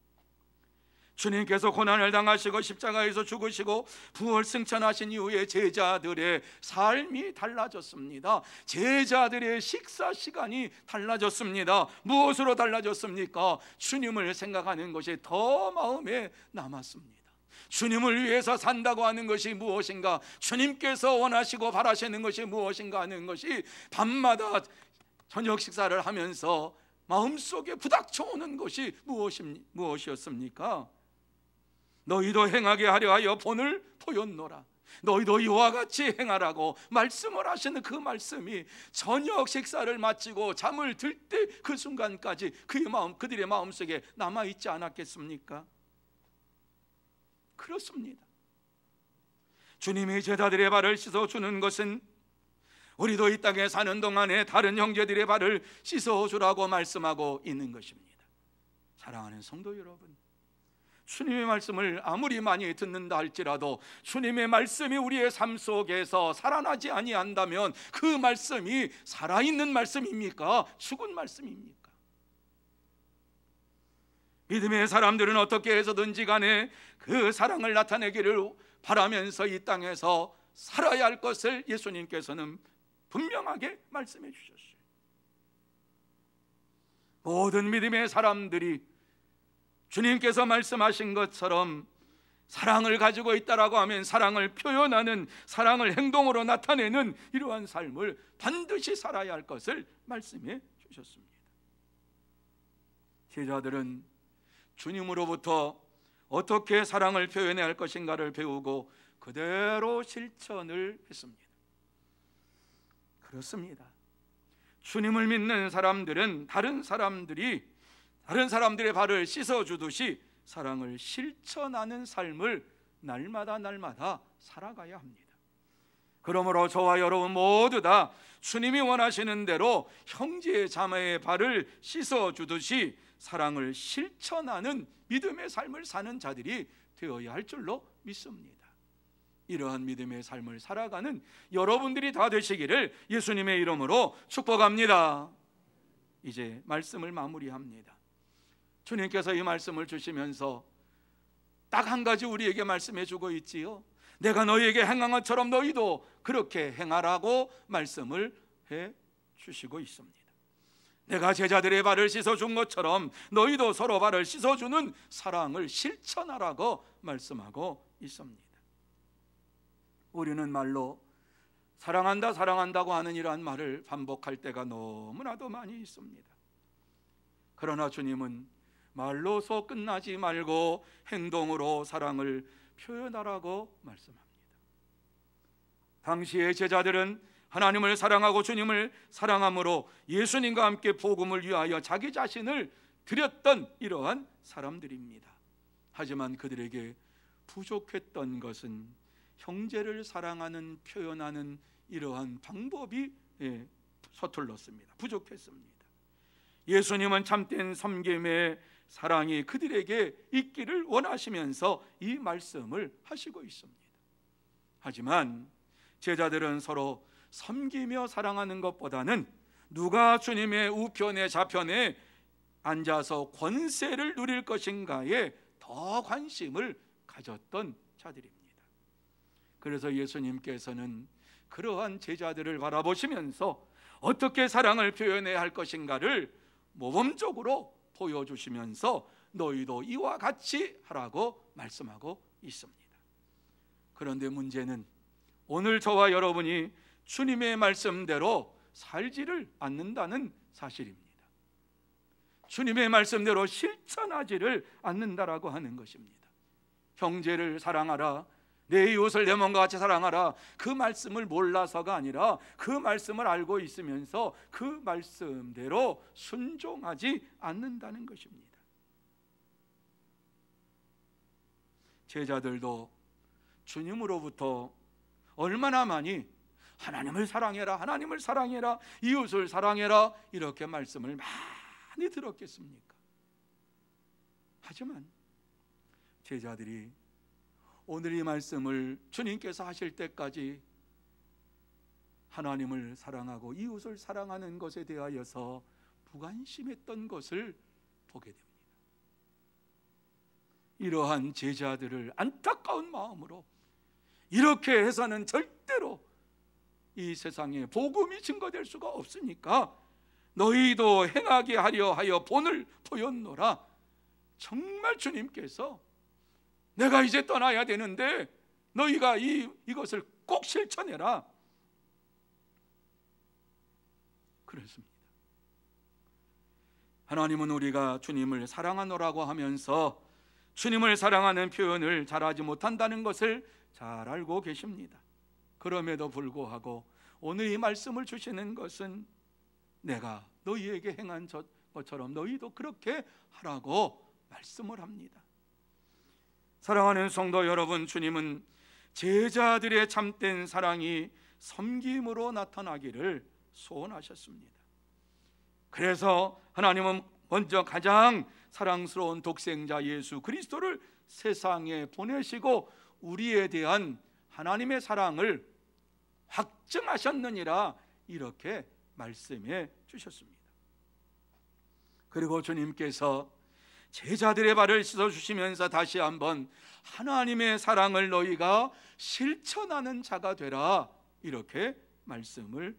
주님께서 고난을 당하시고 십자가에서 죽으시고 부활 승천하신 이후에 제자들의 삶이 달라졌습니다. 제자들의 식사 시간이 달라졌습니다. 무엇으로 달라졌습니까? 주님을 생각하는 것이 더 마음에 남았습니다. 주님을 위해서 산다고 하는 것이 무엇인가, 주님께서 원하시고 바라시는 것이 무엇인가 하는 것이 밤마다 저녁 식사를 하면서 마음속에 부닥쳐오는 것이 무엇이었습니까? 너희도 행하게 하려 하여 본을 보였노라. 너희도 이와 같이 행하라고 말씀을 하시는 그 말씀이 저녁 식사를 마치고 잠을 들 때 그 순간까지 그들의 마음속에 남아있지 않았겠습니까? 그렇습니다. 주님이 제자들의 발을 씻어주는 것은 우리도 이 땅에 사는 동안에 다른 형제들의 발을 씻어주라고 말씀하고 있는 것입니다. 사랑하는 성도 여러분, 주님의 말씀을 아무리 많이 듣는다 할지라도 주님의 말씀이 우리의 삶 속에서 살아나지 아니한다면 그 말씀이 살아있는 말씀입니까? 죽은 말씀입니까? 믿음의 사람들은 어떻게 해서든지 간에 그 사랑을 나타내기를 바라면서 이 땅에서 살아야 할 것을 예수님께서는 분명하게 말씀해 주셨어요. 모든 믿음의 사람들이 주님께서 말씀하신 것처럼 사랑을 가지고 있다라고 하면 사랑을 표현하는, 사랑을 행동으로 나타내는 이러한 삶을 반드시 살아야 할 것을 말씀해 주셨습니다. 제자들은 주님으로부터 어떻게 사랑을 표현해야 할 것인가를 배우고 그대로 실천을 했습니다. 그렇습니다. 주님을 믿는 사람들은 다른 사람들의 발을 씻어주듯이 사랑을 실천하는 삶을 날마다 살아가야 합니다. 그러므로 저와 여러분 모두 다 주님이 원하시는 대로 형제 자매의 발을 씻어주듯이 사랑을 실천하는 믿음의 삶을 사는 자들이 되어야 할 줄로 믿습니다. 이러한 믿음의 삶을 살아가는 여러분들이 다 되시기를 예수님의 이름으로 축복합니다. 이제 말씀을 마무리합니다. 주님께서 이 말씀을 주시면서 딱 한 가지 우리에게 말씀해 주고 있지요. 내가 너희에게 행한 것처럼 너희도 그렇게 행하라고 말씀을 해 주시고 있습니다. 내가 제자들의 발을 씻어준 것처럼 너희도 서로 발을 씻어주는 사랑을 실천하라고 말씀하고 있습니다. 우리는 말로 사랑한다고 하는 이러한 말을 반복할 때가 너무나도 많이 있습니다. 그러나 주님은 말로서 끝나지 말고 행동으로 사랑을 표현하라고 말씀합니다. 당시의 제자들은 하나님을 사랑하고 주님을 사랑함으로 예수님과 함께 복음을 위하여 자기 자신을 드렸던 이러한 사람들입니다. 하지만 그들에게 부족했던 것은 형제를 사랑하는, 표현하는 이러한 방법이 서툴렀습니다. 부족했습니다. 예수님은 참된 섬김의 사랑이 그들에게 있기를 원하시면서 이 말씀을 하시고 있습니다. 하지만 제자들은 서로 섬기며 사랑하는 것보다는 누가 주님의 우편에 좌편에 앉아서 권세를 누릴 것인가에 더 관심을 가졌던 자들입니다. 그래서 예수님께서는 그러한 제자들을 바라보시면서 어떻게 사랑을 표현해야 할 것인가를 모범적으로 보여주시면서 너희도 이와 같이 하라고 말씀하고 있습니다. 그런데 문제는 오늘 저와 여러분이 주님의 말씀대로 살지를 않는다는 사실입니다. 주님의 말씀대로 실천하지를 않는다라고 하는 것입니다. 형제를 사랑하라, 내 이웃을 내 몸과 같이 사랑하라, 그 말씀을 몰라서가 아니라 그 말씀을 알고 있으면서 그 말씀대로 순종하지 않는다는 것입니다. 제자들도 주님으로부터 얼마나 많이 하나님을 사랑해라, 하나님을 사랑해라, 이웃을 사랑해라 이렇게 말씀을 많이 들었겠습니까? 하지만 제자들이 오늘 이 말씀을 주님께서 하실 때까지 하나님을 사랑하고 이웃을 사랑하는 것에 대하여서 무관심했던 것을 보게 됩니다. 이러한 제자들을 안타까운 마음으로 이렇게 해서는 절대로 이 세상에 복음이 증거될 수가 없으니까 너희도 행하게 하려 하여 본을 보였노라. 정말 주님께서 내가 이제 떠나야 되는데 너희가 이것을 꼭 실천해라 그랬습니다. 하나님은 우리가 주님을 사랑하노라고 하면서 주님을 사랑하는 표현을 잘하지 못한다는 것을 잘 알고 계십니다. 그럼에도 불구하고 오늘 이 말씀을 주시는 것은 내가 너희에게 행한 것처럼 너희도 그렇게 하라고 말씀을 합니다. 사랑하는 성도 여러분, 주님은 제자들의 참된 사랑이 섬김으로 나타나기를 소원하셨습니다. 그래서 하나님은 먼저 가장 사랑스러운 독생자 예수 그리스도를 세상에 보내시고 우리에 대한 하나님의 사랑을 확증하셨느니라 이렇게 말씀해 주셨습니다. 그리고 주님께서 제자들의 발을 씻어주시면서 다시 한번 하나님의 사랑을 너희가 실천하는 자가 되라 이렇게 말씀을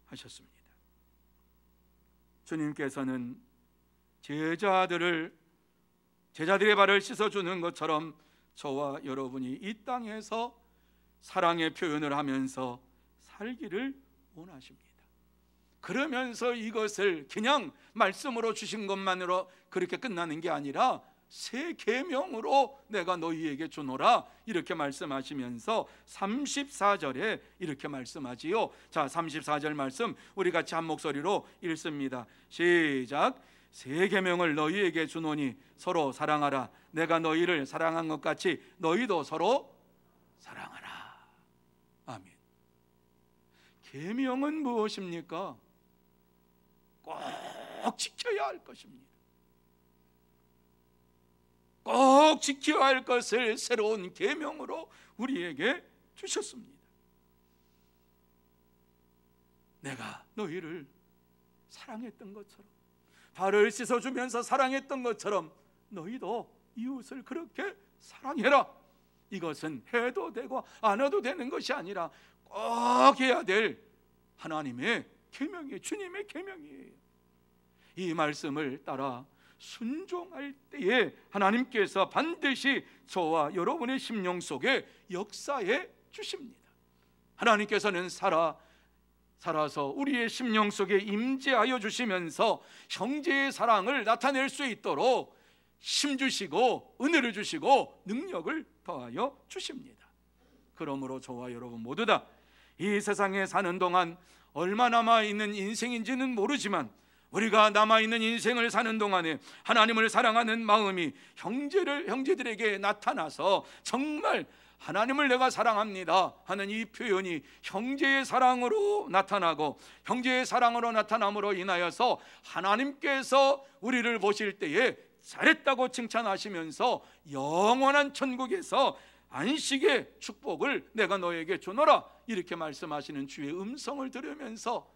하셨습니다. 주님께서는 제자들의 발을 씻어주는 것처럼 저와 여러분이 이 땅에서 사랑의 표현을 하면서 살기를 원하십니다. 그러면서 이것을 그냥 말씀으로 주신 것만으로 그렇게 끝나는 게 아니라 새 계명으로 내가 너희에게 주노라 이렇게 말씀하시면서 34절에 이렇게 말씀하지요. 자, 34절 말씀 우리 같이 한 목소리로 읽습니다. 시작. 새 계명을 너희에게 주노니 서로 사랑하라. 내가 너희를 사랑한 것 같이 너희도 서로 사랑하라. 아멘. 계명은 무엇입니까? 꼭 지켜야 할 것입니다. 꼭 지켜야 할 것을 새로운 계명으로 우리에게 주셨습니다. 내가 너희를 사랑했던 것처럼, 발을 씻어주면서 사랑했던 것처럼 너희도 이웃을 그렇게 사랑해라. 이것은 해도 되고 안 해도 되는 것이 아니라 꼭 해야 될 하나님의 계명이에요. 주님의 계명이에요. 이 말씀을 따라 순종할 때에 하나님께서 반드시 저와 여러분의 심령 속에 역사해 주십니다. 하나님께서는 살아서 우리의 심령 속에 임재하여 주시면서 형제의 사랑을 나타낼 수 있도록 힘 주시고 은혜를 주시고 능력을 더하여 주십니다. 그러므로 저와 여러분 모두 다 이 세상에 사는 동안 얼마 남아있는 인생인지는 모르지만 우리가 남아있는 인생을 사는 동안에 하나님을 사랑하는 마음이 형제들에게 나타나서 정말 하나님을 내가 사랑합니다 하는 이 표현이 형제의 사랑으로 나타나고 형제의 사랑으로 나타남으로 인하여서 하나님께서 우리를 보실 때에 잘했다고 칭찬하시면서 영원한 천국에서 안식의 축복을 내가 너에게 주노라 이렇게 말씀하시는 주의 음성을 들으면서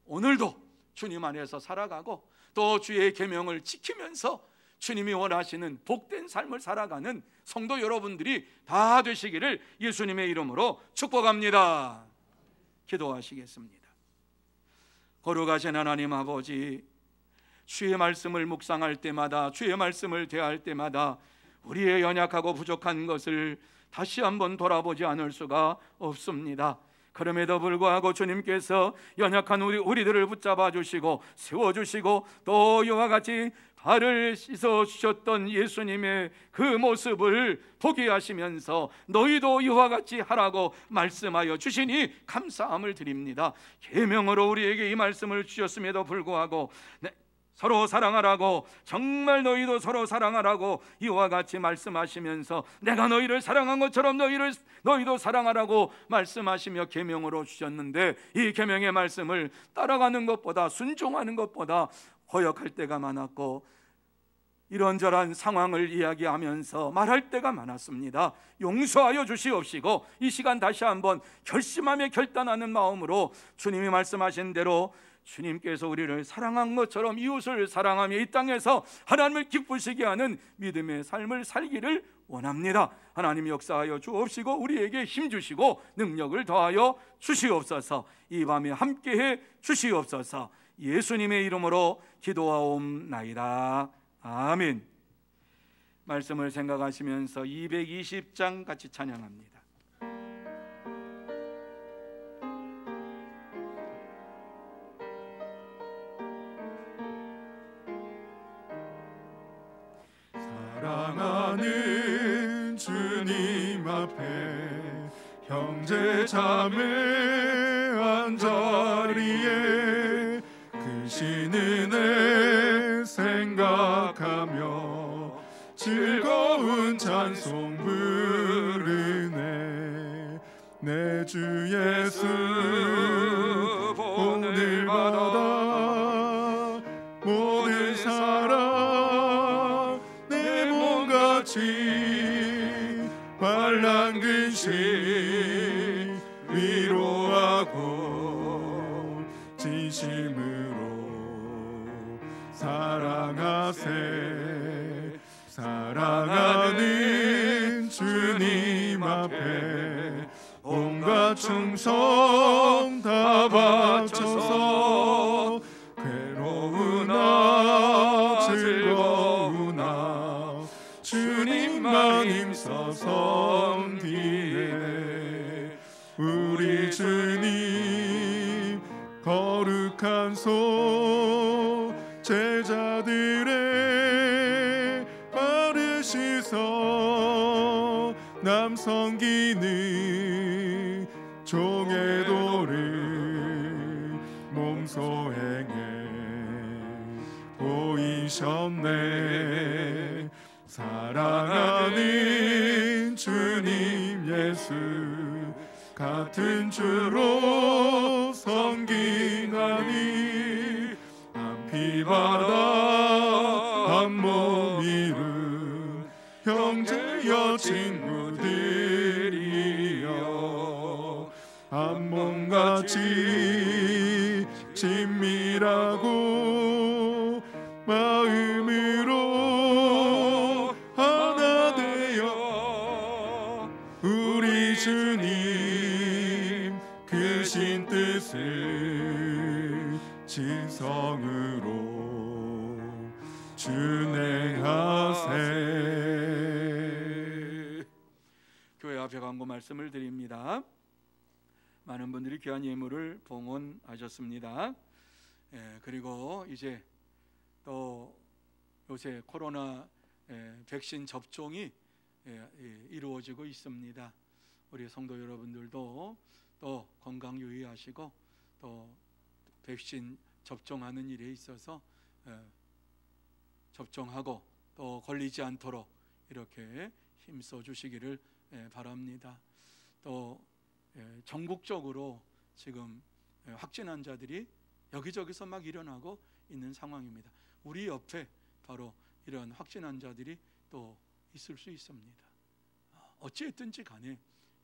오늘도 주님 안에서 살아가고 또 주의 계명을 지키면서 주님이 원하시는 복된 삶을 살아가는 성도 여러분들이 다 되시기를 예수님의 이름으로 축복합니다. 기도하시겠습니다. 거룩하신 하나님 아버지, 주의 말씀을 묵상할 때마다, 주의 말씀을 대할 때마다 우리의 연약하고 부족한 것을 다시 한번 돌아보지 않을 수가 없습니다. 그럼에도 불구하고 주님께서 연약한 우리들을 붙잡아 주시고 세워주시고 또 이와 같이 발을 씻어 주셨던 예수님의 그 모습을 보게 하시면서 너희도 이와 같이 하라고 말씀하여 주시니 감사함을 드립니다. 계명으로 우리에게 이 말씀을 주셨음에도 불구하고 서로 사랑하라고, 정말 너희도 서로 사랑하라고 이와 같이 말씀하시면서 내가 너희를 사랑한 것처럼 너희도 사랑하라고 말씀하시며 계명으로 주셨는데 이 계명의 말씀을 따라가는 것보다 순종하는 것보다 허역할 때가 많았고 이런저런 상황을 이야기하면서 말할 때가 많았습니다. 용서하여 주시옵시고 이 시간 다시 한번 결심하며 결단하는 마음으로 주님이 말씀하신 대로 주님께서 우리를 사랑한 것처럼 이웃을 사랑하며 이 땅에서 하나님을 기쁘시게 하는 믿음의 삶을 살기를 원합니다. 하나님 역사하여 주옵시고 우리에게 힘 주시고 능력을 더하여 주시옵소서. 이 밤에 함께해 주시옵소서. 예수님의 이름으로 기도하옵나이다. 아멘. 말씀을 생각하시면서 220장 같이 찬양합니다. 사랑하는 주님 앞에 형제 자매 한자리에 크신 은혜 생각하며 즐거운 찬송 부르네. 내 주 예수 오늘 받아 모든 사랑 내 몸같이 다시 환난 근심 위로하고 진심으로 사랑하세. 사랑하는 주님 앞에 온갖 충성 다 바쳐서 괴로우나 즐거우나 주님만 힘써 섬기네. 우리 주님 거룩한 손 제자들의 발을 씻어 남 섬기는 종의 도를 몸소 행해 보이셨네. 사랑하는 주님 예수 같은 주로 섬기나니 한 피바다 한 몸 이룬 형제여 친구들이여 한 몸같이 친밀하고 마음으로 하나 되어 우리 주님 크신 뜻을 진성으로 준행하세. 교회 앞에 광고 말씀을 드립니다. 많은 분들이 귀한 예물을 봉헌하셨습니다. 그리고 이제 또 요새 코로나 백신 접종이 이루어지고 있습니다. 우리 성도 여러분들도 또 건강 유의하시고 또 백신 접종하는 일에 있어서 접종하고 또 걸리지 않도록 이렇게 힘써 주시기를 바랍니다. 또 전국적으로 지금 확진 환자들이 여기저기서 막 일어나고 있는 상황입니다. 우리 옆에 바로 이런 확진 환자들이 또 있을 수 있습니다. 어찌했든지 간에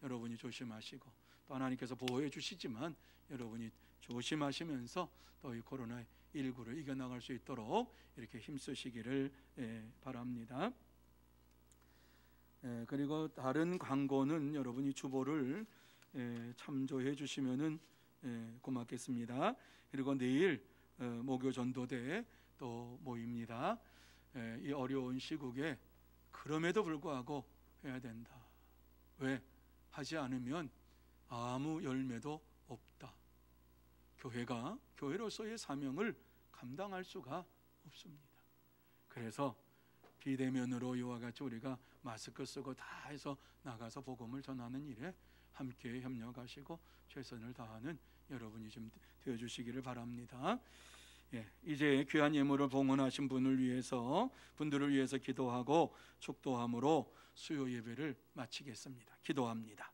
여러분이 조심하시고 또 하나님께서 보호해 주시지만 여러분이 조심하시면서 또 이 코로나19를 이겨나갈 수 있도록 이렇게 힘쓰시기를 바랍니다. 그리고 다른 광고는 여러분이 주보를 참조해 주시면은 고맙겠습니다. 그리고 내일 목요 전도대 또 모입니다. 이 어려운 시국에 그럼에도 불구하고 해야 된다. 왜? 하지 않으면 아무 열매도 없다. 교회가 교회로서의 사명을 감당할 수가 없습니다. 그래서 비대면으로 이와 같이 우리가 마스크 쓰고 다 해서 나가서 복음을 전하는 일에 함께 협력하시고 최선을 다하는 여러분이 좀 되어주시기를 바랍니다. 이제 귀한 예물을 봉헌하신 분들을 위해서 기도하고 축도함으로 수요 예배를 마치겠습니다. 기도합니다.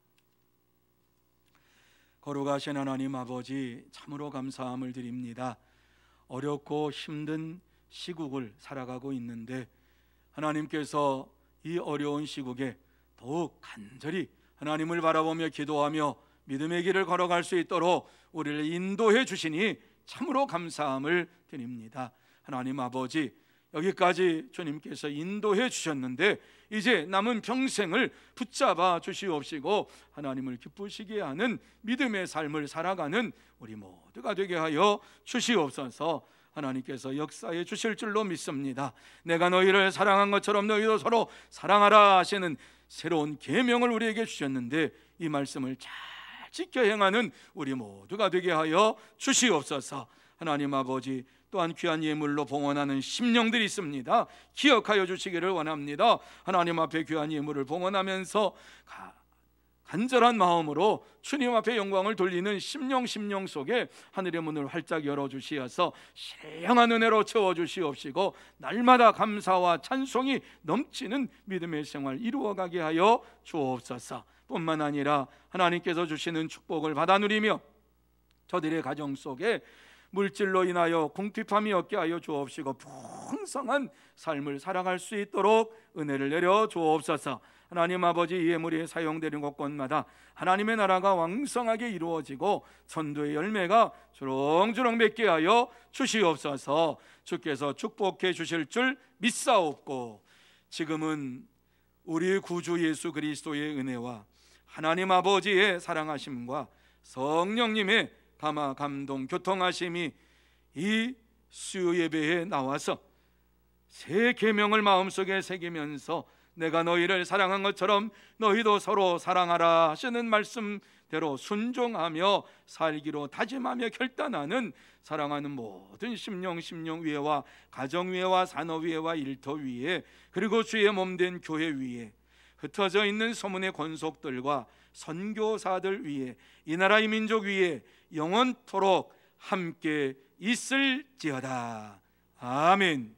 거룩하신 하나님 아버지, 참으로 감사함을 드립니다. 어렵고 힘든 시국을 살아가고 있는데 하나님께서 이 어려운 시국에 더욱 간절히 하나님을 바라보며 기도하며 믿음의 길을 걸어갈 수 있도록 우리를 인도해 주시니 참으로 감사함을 드립니다. 하나님 아버지, 여기까지 주님께서 인도해 주셨는데 이제 남은 평생을 붙잡아 주시옵시고 하나님을 기쁘시게 하는 믿음의 삶을 살아가는 우리 모두가 되게 하여 주시옵소서. 하나님께서 역사해 주실 줄로 믿습니다. 내가 너희를 사랑한 것처럼 너희도 서로 사랑하라 하시는 새로운 계명을 우리에게 주셨는데 이 말씀을 잘 지켜 행하는 우리 모두가 되게 하여 주시옵소서. 하나님 아버지, 또한 귀한 예물로 봉헌하는 심령들이 있습니다. 기억하여 주시기를 원합니다. 하나님 앞에 귀한 예물을 봉헌하면서 간절한 마음으로 주님 앞에 영광을 돌리는 심령 속에 하늘의 문을 활짝 열어주시어서 신령한 은혜로 채워주시옵시고 날마다 감사와 찬송이 넘치는 믿음의 생활 이루어가게 하여 주옵소서. 뿐만 아니라 하나님께서 주시는 축복을 받아 누리며 저들의 가정 속에 물질로 인하여 궁핍함이 없게 하여 주옵시고 풍성한 삶을 살아갈 수 있도록 은혜를 내려 주옵소서. 하나님 아버지, 이 예물이 사용되는 곳곳마다 하나님의 나라가 왕성하게 이루어지고 천도의 열매가 주렁주렁 맺게 하여 주시옵소서. 주께서 축복해 주실 줄 믿사옵고, 지금은 우리 구주 예수 그리스도의 은혜와 하나님 아버지의 사랑하심과 성령님의 감화 감동 교통하심이 이 수요 예배에 나와서 새 계명을 마음속에 새기면서 내가 너희를 사랑한 것처럼 너희도 서로 사랑하라 하시는 말씀대로 순종하며 살기로 다짐하며 결단하는 사랑하는 모든 심령 위에와 가정 위에와 산업 위에와 일터 위에, 그리고 주의 몸된 교회 위에, 흩어져 있는 소문의 권속들과 선교사들 위에, 이 나라 이 민족 위에 영원토록 함께 있을지어다. 아멘.